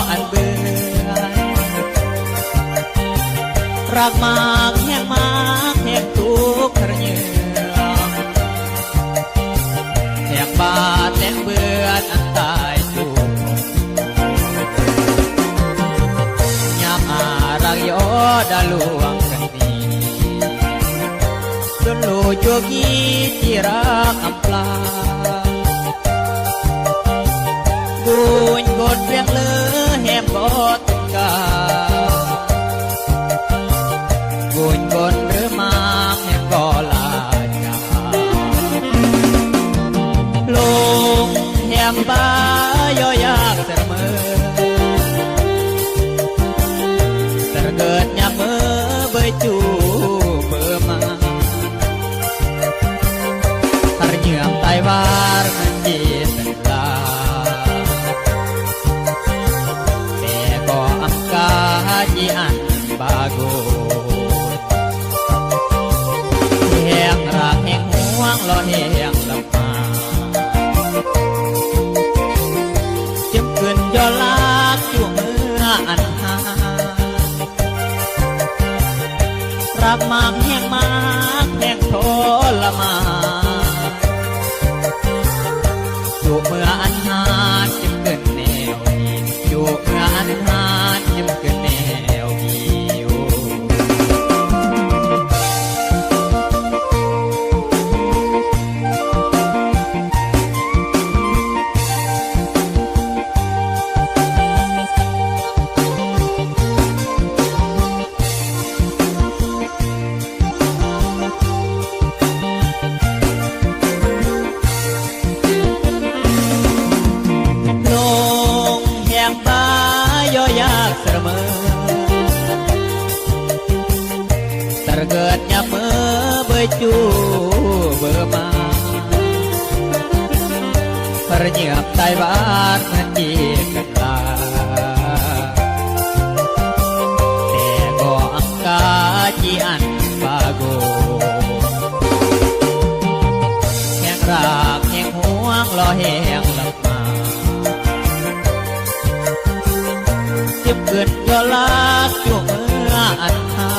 อันเบื่อรักมากแห่งมากแห่งทุกข์ระเยือแห่งบาดแห่งเบื่ออันตายทุกข์ยามอารักยอดาลวงกันนี้จนลูจวกีที่รักอำปลาบุญกดเพียงเลือแหมบดกาบุญกดหรือมาแหมก็ลาจาลงแหมบ้ายอยากเสมอแต่เกิดยามมือเบยจูเบอมาทารเยื่อมไตวารมันจีเป็นลาแต่ก็อังกาจีอันบาโกแห่งรักแห่งห่วงล้อแห่งลำมาจึงขึ้นยอลักอยู่เมื่ออันหารักมากแห่งมากแห่งทรมานอยู่เมื่ออันหาจึงเกินแนวนี้อยู่เมื่ออันหาจึงเกินแนวนี้เสมอแต่เกิดยามมือเบยจูเบอมาพระเงียบใจบ้านมันจีกันลาแต่ก็อังกาจีอันบาโกแห่งรักแห่งห่วงล้อแห่งลำมาจึงเกิดยอลักอยู่เมื่ออันหา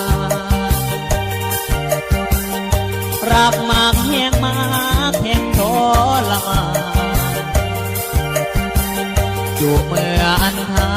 รักมากแห่งมากแห่งทรมานอยู่เมื่ออันหา